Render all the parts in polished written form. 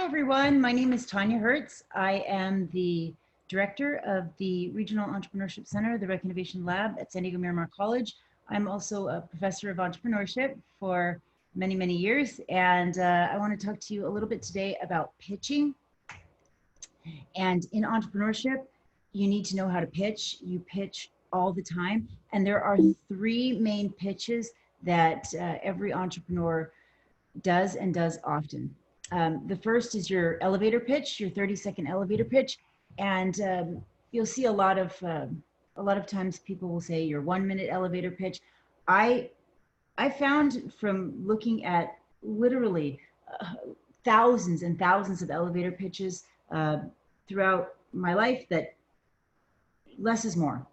Hi, everyone. My name is Tanya Hertz. I am the director of the Regional Entrepreneurship Center, the Rec Innovation Lab at San Diego Miramar College. I'm also a professor of entrepreneurship for many, many years. And I want to talk to you a little bit today about pitching. And in entrepreneurship, you need to know how to pitch. You pitch all the time. And there are three main pitches that every entrepreneur does and does often. The first is your elevator pitch, your 30-second elevator pitch, and you'll see a lot of times people will say your 1-minute elevator pitch. I found from looking at literally thousands and thousands of elevator pitches throughout my life that less is more.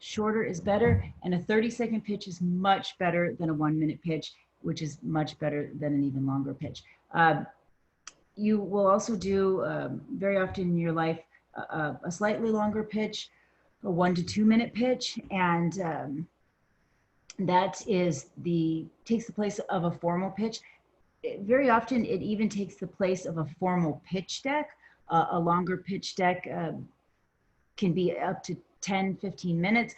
Shorter is better, and a 30-second pitch is much better than a 1-minute pitch, which is much better than an even longer pitch. You will also do very often in your life a slightly longer pitch, a 1 to 2 minute pitch, and that takes the place of a formal pitch. Very often it even takes the place of a formal pitch deck. A longer pitch deck can be up to 10, 15 minutes.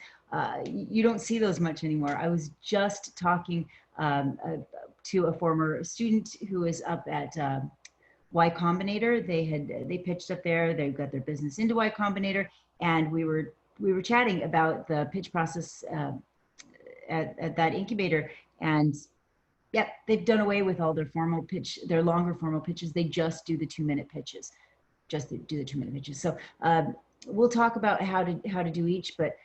You don't see those much anymore. I was just talking to a former student who is up at Y Combinator. They pitched up there. They got their business into Y Combinator, and we were chatting about the pitch process at that incubator. And yeah, they've done away with all their longer formal pitches. They just do the 2-minute pitches. Just do the 2-minute pitches. So we'll talk about how to do each, but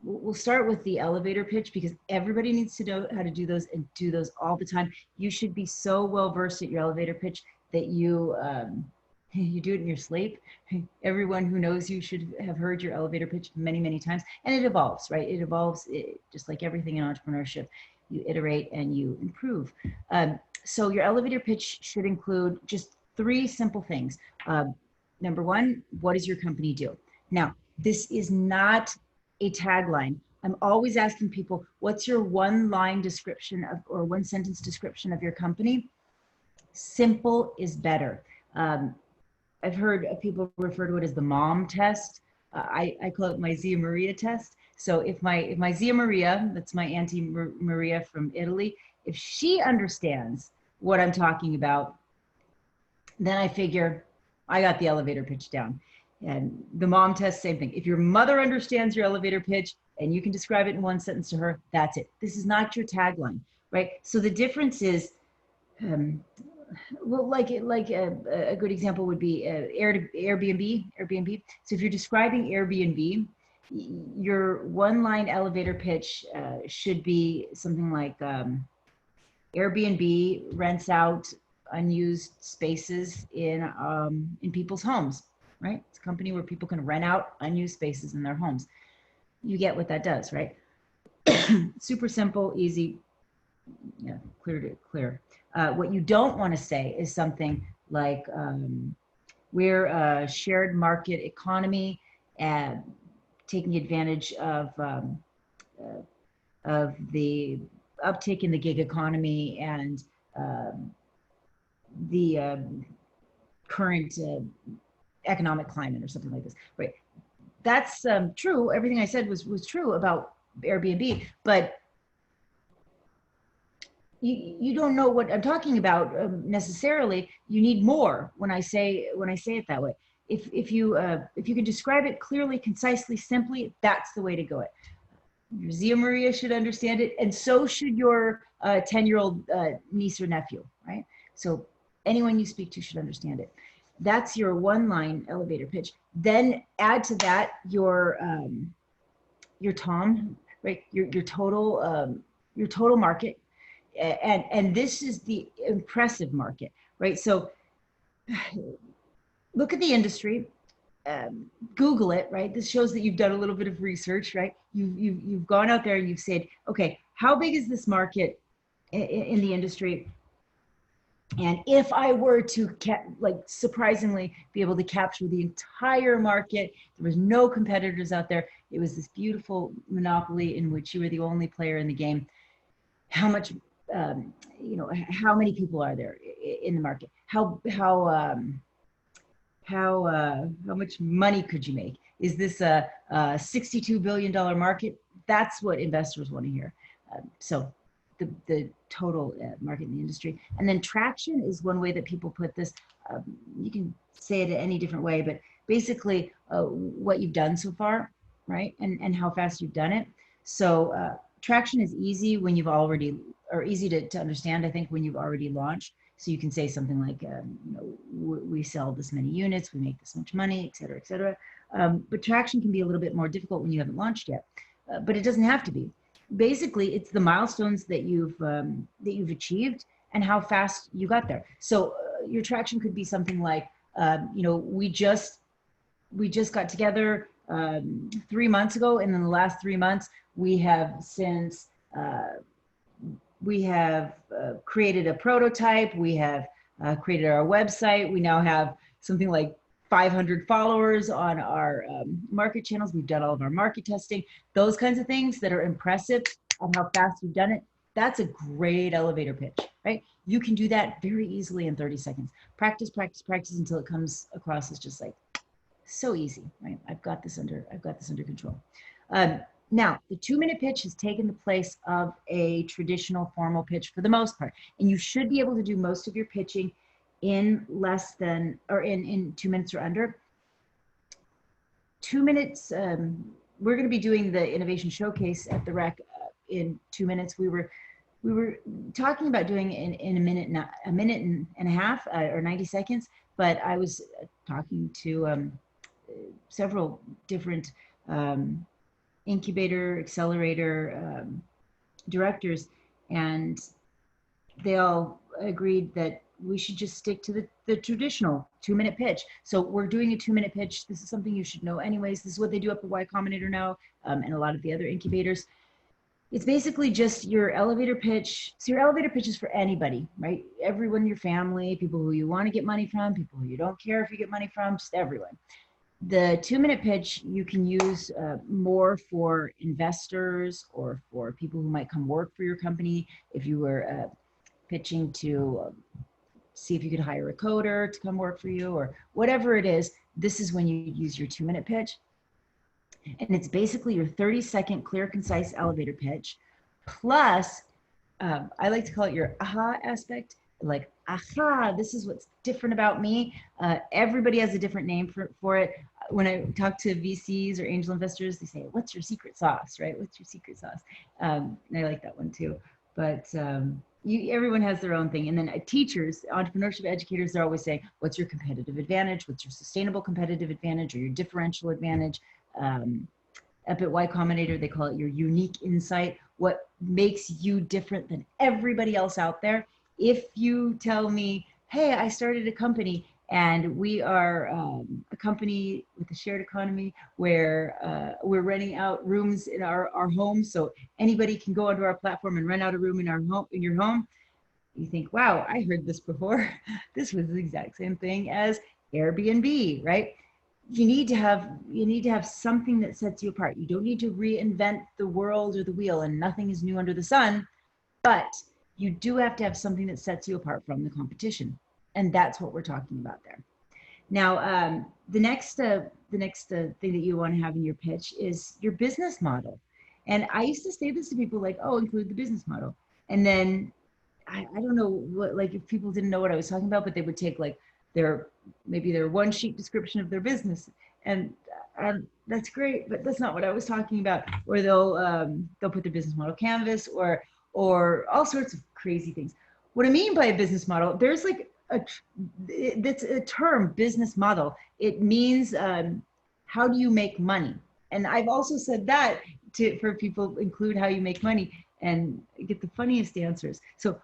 we'll start with the elevator pitch because everybody needs to know how to do those and do those all the time. You should be so well versed at your elevator pitch that you do it in your sleep. Everyone who knows you should have heard your elevator pitch many, many times, and it evolves, right? It evolves just like everything in entrepreneurship. You iterate and you improve. So your elevator pitch should include just 3 simple things. Number 1, what does your company do? Now, this is not a tagline. I'm always asking people, what's your 1-line description or 1-sentence description of your company? Simple is better. I've heard people refer to it as the mom test. I call it my Zia Maria test. So if my Zia Maria, that's my Auntie Maria from Italy, if she understands what I'm talking about, then I figure I got the elevator pitch down. And the mom test, same thing. If your mother understands your elevator pitch and you can describe it in 1 sentence to her, that's it. This is not your tagline, right? So the difference is, well, like a good example would be Airbnb. So if you're describing Airbnb, your 1-line elevator pitch should be something like Airbnb rents out unused spaces in people's homes, right? It's a company where people can rent out unused spaces in their homes. You get what that does, right? Super simple, easy, yeah, clear. What you don't want to say is something like we're a shared market economy and taking advantage of the uptick in the gig economy and the current economic climate or something like this, right? That's true. Everything I said was true about Airbnb, but you don't know what I'm talking about necessarily. You need more when I say it that way. If you can describe it clearly, concisely, simply, that's the way to go. Your Zia Maria should understand it, and so should your 10-year-old niece or nephew, right? So anyone you speak to should understand it. That's your 1-line elevator pitch. Then add to that your TOM, right? Your total market, and this is the impressive market, right? So look at the industry, Google it, right? This shows that you've done a little bit of research, right? You've gone out there and you've said, okay, how big is this market in the industry? And if I were to surprisingly be able to capture the entire market, there was no competitors out there. It was this beautiful monopoly in which you were the only player in the game. How much, how many people are there in the market? How much money could you make? Is this a $62 billion market? That's what investors want to hear. So the total market in the industry. And then traction is one way that people put this. You can say it any different way, but basically what you've done so far, right? And how fast you've done it. So traction is easy when you've already, or easy to understand, I think, when you've already launched. So you can say something like, we sell this many units, we make this much money, et cetera, et cetera. But traction can be a little bit more difficult when you haven't launched yet, but it doesn't have to be. Basically, it's the milestones that you've achieved and how fast you got there. So your traction could be something like, we just got together 3 months ago, and in the last 3 months, we have created a prototype. We have created our website. We now have something like 500 followers on our market channels. We've done all of our market testing. Those kinds of things that are impressive on how fast you've done it. That's a great elevator pitch, right? You can do that very easily in 30 seconds. Practice, practice, practice until it comes across as just like so easy, right? I've got this under control. Now, the 2-minute pitch has taken the place of a traditional formal pitch for the most part, and you should be able to do most of your pitching in less than, or in 2 minutes or under. 2 minutes, we're going to be doing the innovation showcase at the rec in 2 minutes. We were talking about doing in a minute and a half or 90 seconds, but I was talking to several different incubator, accelerator directors, and they all agreed that we should just stick to the traditional 2-minute pitch. So we're doing a 2-minute pitch. This is something you should know anyways. This is what they do up at Y Combinator now, and a lot of the other incubators. It's basically just your elevator pitch. So your elevator pitch is for anybody, right? Everyone in your family, people who you want to get money from, people who you don't care if you get money from, just everyone. The 2-minute pitch you can use more for investors or for people who might come work for your company. If you were pitching to see if you could hire a coder to come work for you or whatever it is, this is when you use your 2-minute pitch. And it's basically your 30-second clear, concise elevator pitch. Plus, I like to call it your aha aspect. Like, aha, this is what's different about me. Everybody has a different name for it. When I talk to VCs or angel investors, they say, what's your secret sauce, right? What's your secret sauce? And I like that one too. But everyone has their own thing. And then teachers, entrepreneurship educators, they're always saying, what's your competitive advantage? What's your sustainable competitive advantage or your differential advantage? Up at Y Combinator, they call it your unique insight. What makes you different than everybody else out there? If you tell me, hey, I started a company and we are a company with a shared economy where we're renting out rooms in our home, so anybody can go onto our platform and rent out a room in our home, in your home. You think, wow, I heard this before. This was the exact same thing as Airbnb, right? You need to have something that sets you apart. You don't need to reinvent the world or the wheel, and nothing is new under the sun, but you do have to have something that sets you apart from the competition. And that's what we're talking about there. Now, the next thing that you want to have in your pitch is your business model. And I used to say this to people like, oh, include the business model. And then I don't know what, like if people didn't know what I was talking about, but they would take like maybe their 1-sheet description of their business. And that's great, but that's not what I was talking about. Or they'll put their business model canvas or all sorts of crazy things. What I mean by a business model, there's like that's a term, business model. It means how do you make money? And I've also said that for people, include how you make money, and get the funniest answers. So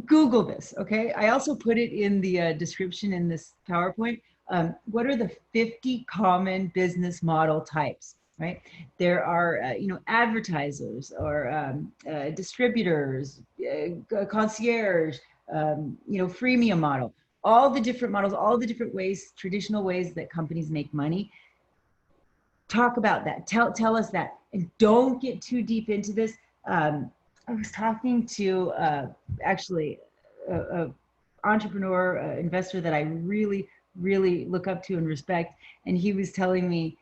Google this, okay? I also put it in the description in this PowerPoint. What are the 50 common business model types, right? There are, advertisers or distributors, concierge, freemium model, all the different models, all the different ways, traditional ways that companies make money. Talk about that. Tell us that, and don't get too deep into this. I was talking to actually a entrepreneur, investor that I really, really look up to and respect. And he was telling me,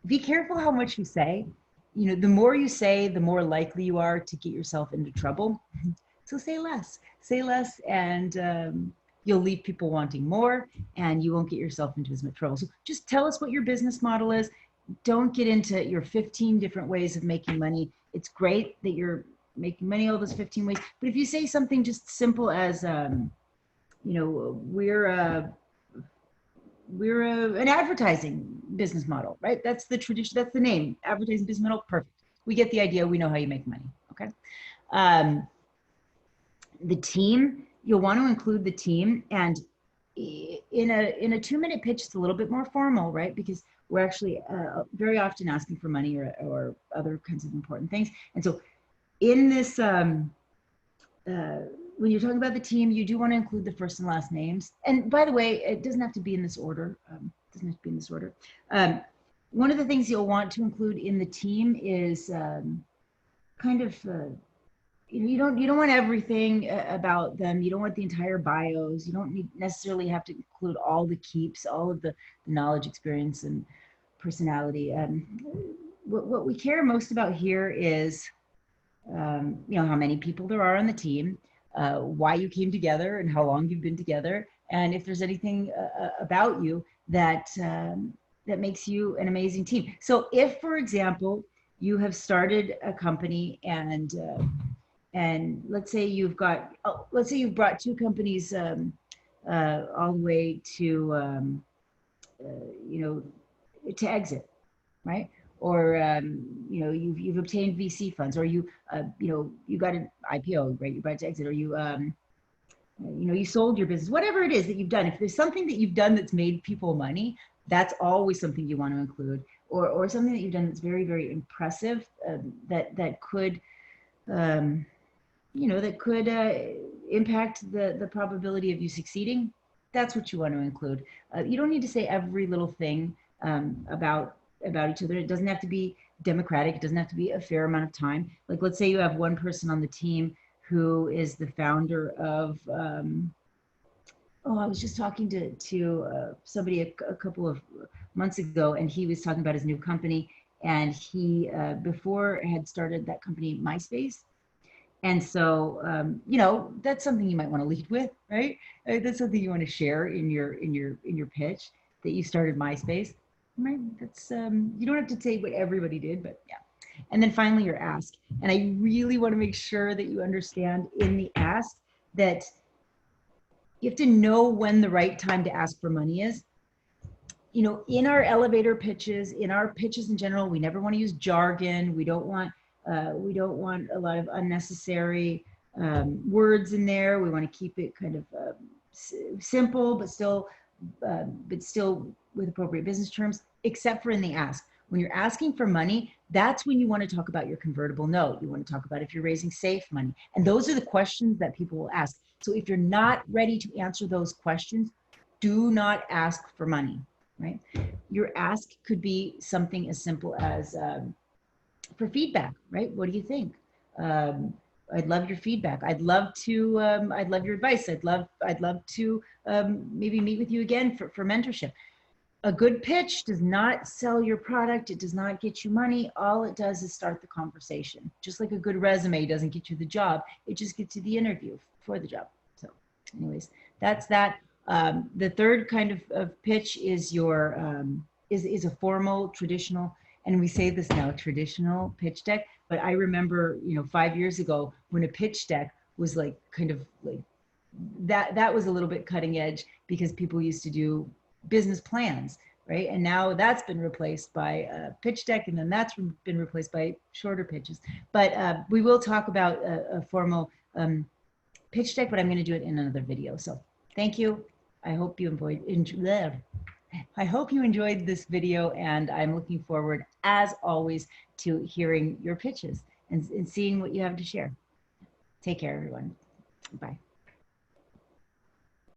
be careful how much you say. You know, the more you say, the more likely you are to get yourself into trouble. So say less, and you'll leave people wanting more, and you won't get yourself into as much trouble. So just tell us what your business model is. Don't get into your 15 different ways of making money. It's great that you're making money all those 15 ways, but if you say something just simple as, you know, we're an advertising business model, right? That's the tradition. That's the name. Advertising business model. Perfect. We get the idea. We know how you make money. Okay. The team. You'll want to include the team, and in a 2-minute pitch, it's a little bit more formal, right? Because we're actually very often asking for money or other kinds of important things. And so, in this, when you're talking about the team, you do want to include the first and last names. And by the way, it doesn't have to be in this order. One of the things you'll want to include in the team is kind of, you don't want everything about them. You don't want the entire bios. You don't necessarily have to include all the keeps, all of the knowledge, experience, and personality. What we care most about here is, you know, how many people there are on the team, why you came together and how long you've been together, and if there's anything about you that that makes you an amazing team. So if, for example, you have started a company and let's say you've got, let's say you've brought 2 companies all the way to, you know, to exit, right? Or you know, you've obtained VC funds, or you know, you got an IPO, right? You brought it to exit, or you you know, you sold your business, whatever it is that you've done. If there's something that you've done that's made people money, that's always something you want to include, or something that you've done that's very, very impressive, that could, you know, that could impact the probability of you succeeding. That's what you want to include. You don't need to say every little thing about each other. It doesn't have to be democratic. It doesn't have to be a fair amount of time. Like, let's say you have one person on the team who is the founder of, I was just talking to somebody a couple of months ago, and he was talking about his new company, and he before had started that company, MySpace. And so, you know, that's something you might want to lead with, right? That's something you want to share in your pitch, that you started MySpace. Right? That's you don't have to say what everybody did, but yeah. And then finally, your ask. And I really want to make sure that you understand in the ask that you have to know when the right time to ask for money is. You know, in our elevator pitches, in our pitches in general, we never want to use jargon. We don't want a lot of unnecessary words in there. We want to keep it kind of simple, but still with appropriate business terms, except for in the ask. When you're asking for money, that's when you want to talk about your convertible note. You want to talk about if you're raising safe money. And those are the questions that people will ask. So if you're not ready to answer those questions, do not ask for money, right? Your ask could be something as simple as for feedback, right? What do you think? I'd love your feedback. I'd love your advice. I'd love to maybe meet with you again for mentorship. A good pitch does not sell your product. It does not get you money. All it does is start the conversation. Just like a good resume doesn't get you the job. It just gets you the interview for the job. So anyways, that's that. The third kind of pitch is your, is a formal, traditional, and we say this now, traditional pitch deck. But I remember, you know, 5 years ago when a pitch deck was like kind of like that was a little bit cutting edge, because people used to do business plans, right? And now that's been replaced by a pitch deck, and then that's been replaced by shorter pitches. But we will talk about a formal pitch deck, but I'm going to do it in another video. So thank you. I hope you enjoyed this video, and I'm looking forward, as always, to hearing your pitches and seeing what you have to share. Take care, everyone. Bye.